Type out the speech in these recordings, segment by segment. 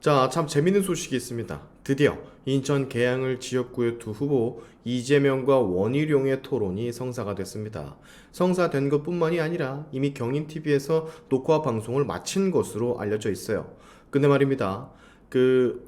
자, 참 재밌는 소식이 있습니다. 드디어 인천 계양을 지역구의 두 후보 이재명과 원희룡의 토론이 성사가 됐습니다. 성사된 것뿐만이 아니라 이미 경인TV에서 녹화 방송을 마친 것으로 알려져 있어요. 근데 말입니다.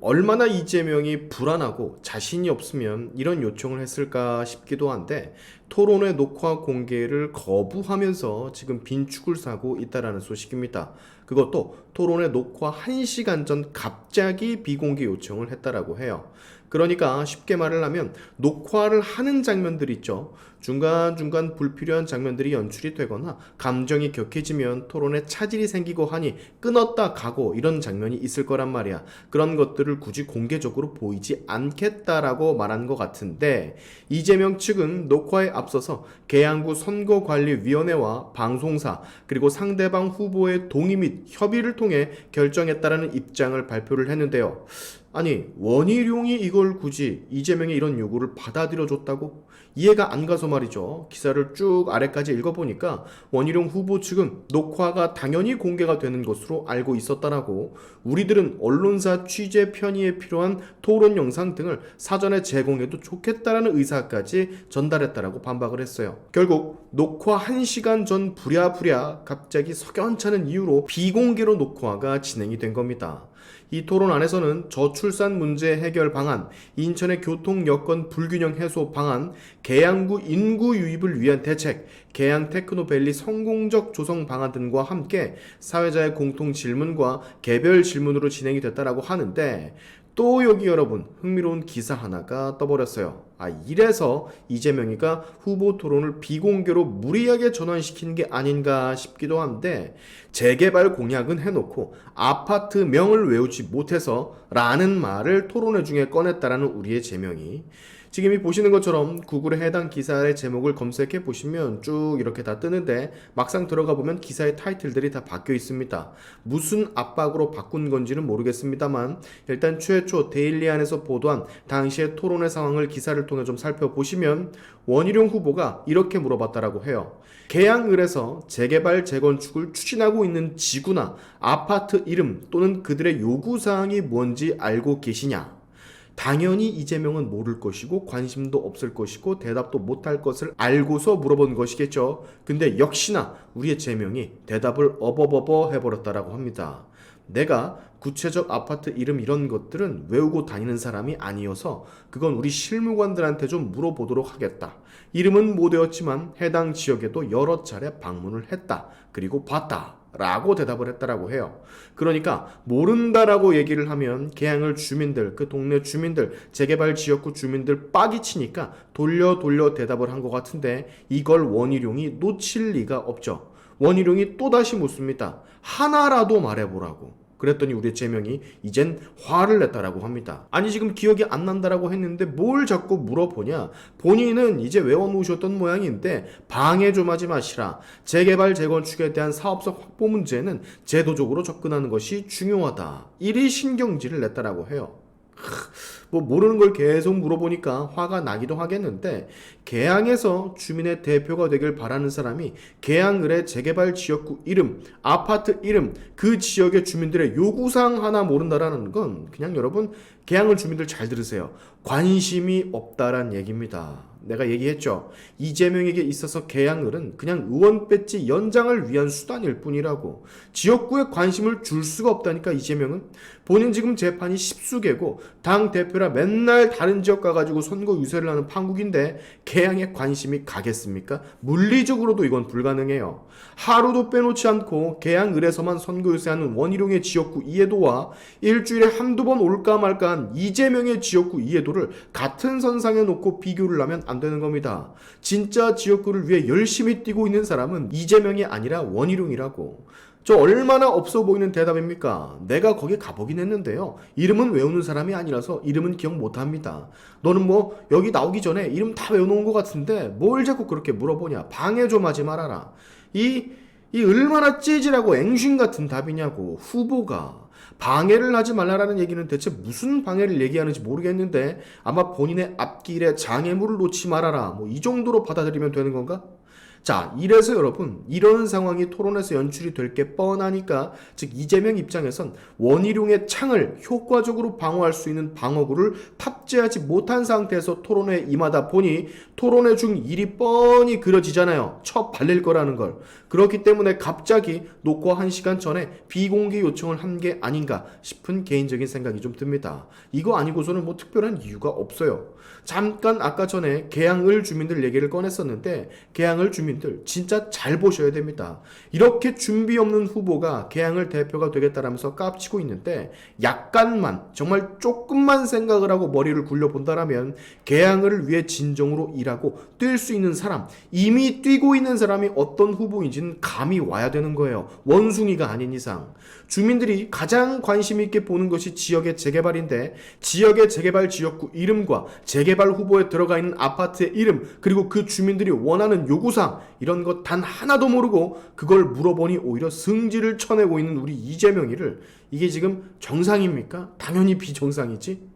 얼마나 이재명이 불안하고 자신이 없으면 이런 요청을 했을까 싶기도 한데 토론의 녹화 공개를 거부하면서 지금 빈축을 사고 있다라는 소식입니다. 그것도 토론의 녹화 1시간 전 갑자기 비공개 요청을 했다라고 해요. 그러니까 쉽게 말을 하면 녹화를 하는 장면들 있죠. 중간중간 불필요한 장면들이 연출이 되거나 감정이 격해지면 토론에 차질이 생기고 하니 끊었다 가고 이런 장면이 있을 거란 말이야. 그런 것들을 굳이 공개적으로 보이지 않겠다라고 말한 것 같은데 이재명 측은 녹화에 앞서서 계양구 선거관리위원회와 방송사 그리고 상대방 후보의 동의 및 협의를 통해 결정했다라는 입장을 발표를 했는데요. 아니 원희룡이 이걸 굳이 이재명의 이런 요구를 받아들여줬다고? 이해가 안 가서 말이죠. 기사를 쭉 아래까지 읽어보니까 원희룡 후보 측은 녹화가 당연히 공개가 되는 것으로 알고 있었다라고, 우리들은 언론사 취재 편의에 필요한 토론 영상 등을 사전에 제공해도 좋겠다라는 의사까지 전달했다라고 반박을 했어요. 결국 녹화 1시간 전 부랴부랴 갑자기 석연찮은 이유로 비공개로 녹화가 진행이 된 겁니다. 이 토론 안에서는 저출산 문제 해결 방안, 인천의 교통 여건 불균형 해소 방안, 계양구 인구 유입을 위한 대책, 계양 테크노밸리 성공적 조성 방안 등과 함께 사회자의 공통 질문과 개별 질문으로 진행이 됐다라고 하는데, 또 여기 여러분 흥미로운 기사 하나가 떠버렸어요. 이래서 이재명이가 후보 토론을 비공개로 무리하게 전환시킨 게 아닌가 싶기도 한데, 재개발 공약은 해놓고 아파트 명을 외우지 못해서 라는 말을 토론회 중에 꺼냈다라는 우리의 제명이, 지금 이 보시는 것처럼 구글에 해당 기사의 제목을 검색해 보시면 쭉 이렇게 다 뜨는데 막상 들어가 보면 기사의 타이틀들이 다 바뀌어 있습니다. 무슨 압박으로 바꾼 건지는 모르겠습니다만 일단 최초 데일리안에서 보도한 당시의 토론회 상황을 기사를 통해 좀 살펴보시면 원희룡 후보가 이렇게 물어봤다라고 해요. 계양을에서 재개발 재건축을 추진하고 있는 지구나 아파트 이름 또는 그들의 요구사항이 뭔지 알고 계시냐? 당연히 이재명은 모를 것이고 관심도 없을 것이고 대답도 못할 것을 알고서 물어본 것이겠죠. 근데 역시나 우리의 재명이 대답을 어버버버 해버렸다라고 합니다. 내가 구체적 아파트 이름 이런 것들은 외우고 다니는 사람이 아니어서 그건 우리 실무관들한테 좀 물어보도록 하겠다. 이름은 못 외웠지만 해당 지역에도 여러 차례 방문을 했다. 그리고 봤다. 라고 대답을 했다라고 해요. 그러니까 모른다라고 얘기를 하면 계양을 주민들, 그 동네 주민들, 재개발 지역구 주민들 빡이 치니까 돌려 대답을 한 것 같은데 이걸 원희룡이 놓칠 리가 없죠. 원희룡이 또다시 묻습니다. 하나라도 말해보라고. 그랬더니 우리 재명이 이젠 화를 냈다라고 합니다. 아니 지금 기억이 안 난다라고 했는데 뭘 자꾸 물어보냐. 본인은 이제 외워놓으셨던 모양인데 방해 좀 하지 마시라. 재개발 재건축에 대한 사업성 확보 문제는 제도적으로 접근하는 것이 중요하다. 이리 신경질을 냈다라고 해요. 뭐 모르는 걸 계속 물어보니까 화가 나기도 하겠는데, 계양에서 주민의 대표가 되길 바라는 사람이 계양을의 재개발 지역구 이름, 아파트 이름, 그 지역의 주민들의 요구사항 하나 모른다라는 건 그냥 여러분 계양을 주민들 잘 들으세요. 관심이 없다란 얘기입니다. 내가 얘기했죠. 이재명에게 있어서 계양을은 그냥 의원 배지 연장을 위한 수단일 뿐이라고. 지역구에 관심을 줄 수가 없다니까 이재명은. 본인 지금 재판이 십수개고 당 대표라 맨날 다른 지역 가가지고 선거 유세를 하는 판국인데 계양에 관심이 가겠습니까? 물리적으로도 이건 불가능해요. 하루도 빼놓지 않고 계양을에서만 선거 유세하는 원희룡의 지역구 이해도와 일주일에 한두 번 올까 말까한 이재명의 지역구 이해도를 같은 선상에 놓고 비교를 하면 안 되는 겁니다. 진짜 지역구를 위해 열심히 뛰고 있는 사람은 이재명이 아니라 원희룡이라고. 저 얼마나 없어 보이는 대답입니까? 내가 거기 가보긴 했는데요. 이름은 외우는 사람이 아니라서 이름은 기억 못합니다. 너는 뭐 여기 나오기 전에 이름 다 외워놓은 것 같은데 뭘 자꾸 그렇게 물어보냐. 방해 좀 하지 말아라. 이 얼마나 찌질하고 앵신 같은 답이냐고. 후보가 방해를 하지 말라라는 얘기는 대체 무슨 방해를 얘기하는지 모르겠는데 아마 본인의 앞길에 장애물을 놓지 말아라 뭐 이 정도로 받아들이면 되는 건가? 자, 이래서 여러분, 이런 상황이 토론에서 연출이 될 게 뻔하니까, 즉 이재명 입장에선 원희룡의 창을 효과적으로 방어할 수 있는 방어구를 탑재하지 못한 상태에서 토론회에 임하다 보니 토론회 중 일이 뻔히 그려지잖아요. 쳐 발릴 거라는 걸. 그렇기 때문에 갑자기 녹화 1시간 전에 비공개 요청을 한 게 아닌가 싶은 개인적인 생각이 좀 듭니다. 이거 아니고서는 뭐 특별한 이유가 없어요. 잠깐 아까 전에 계양을 주민들 얘기를 꺼냈었는데, 계양을 주민들 진짜 잘 보셔야 됩니다. 이렇게 준비 없는 후보가 계양을 대표가 되겠다라면서 깝치고 있는데, 약간만, 정말 조금만 생각을 하고 머리를 굴려본다라면 계양을 위해 진정으로 일하고 뛸 수 있는 사람, 이미 뛰고 있는 사람이 어떤 후보인지는 감이 와야 되는 거예요. 원숭이가 아닌 이상. 주민들이 가장 관심 있게 보는 것이 지역의 재개발인데, 지역의 재개발 지역구 이름과 재개발 후보에 들어가 있는 아파트의 이름, 그리고 그 주민들이 원하는 요구사항, 이런 것 단 하나도 모르고 그걸 물어보니 오히려 승질을 쳐내고 있는 우리 이재명이를, 이게 지금 정상입니까? 당연히 비정상이지.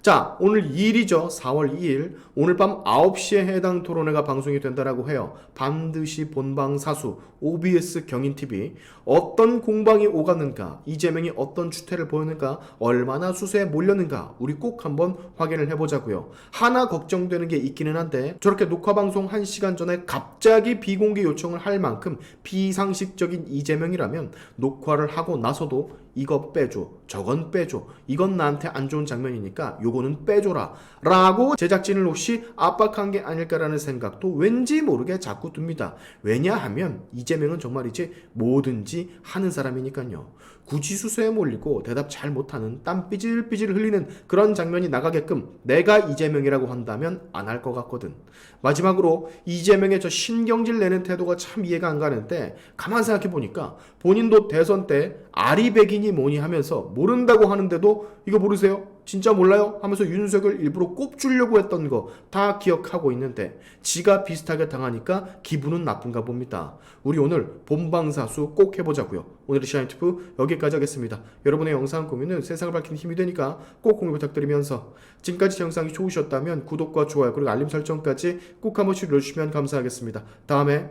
자, 오늘 2일이죠. 4월 2일. 오늘 밤 9시에 해당 토론회가 방송이 된다라고 해요. 반드시 본방 사수, OBS 경인TV. 어떤 공방이 오갔는가, 이재명이 어떤 추태를 보였는가, 얼마나 수세에 몰렸는가, 우리 꼭 한번 확인을 해보자고요. 하나 걱정되는 게 있기는 한데, 저렇게 녹화방송 1시간 전에 갑자기 비공개 요청을 할 만큼 비상식적인 이재명이라면 녹화를 하고 나서도 이거 빼줘, 저건 빼줘, 이건 나한테 안 좋은 장면이니까 요거는 빼줘라 라고 제작진을 혹시 압박한 게 아닐까라는 생각도 왠지 모르게 자꾸 듭니다. 왜냐하면 이재명은 정말이지 뭐든지 하는 사람이니까요. 굳이 수세에 몰리고 대답 잘 못하는, 땀 삐질삐질 흘리는 그런 장면이 나가게끔 내가 이재명이라고 한다면 안 할 것 같거든. 마지막으로 이재명의 저 신경질 내는 태도가 참 이해가 안 가는데, 가만 생각해 보니까 본인도 대선 때 아리백인이 뭐니 하면서 모른다고 하는데도 이거 모르세요? 진짜 몰라요? 하면서 윤석열 일부러 꼽주려고 했던 거 다 기억하고 있는데 지가 비슷하게 당하니까 기분은 나쁜가 봅니다. 우리 오늘 본방사수 꼭 해보자고요. 오늘의 시아인투브 여기까지 하겠습니다. 여러분의 영상 공유는 세상을 밝히는 힘이 되니까 꼭 공유 부탁드리면서, 지금까지 영상이 좋으셨다면 구독과 좋아요 그리고 알림 설정까지 꼭 한 번씩 눌러주시면 감사하겠습니다. 다음에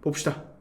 봅시다.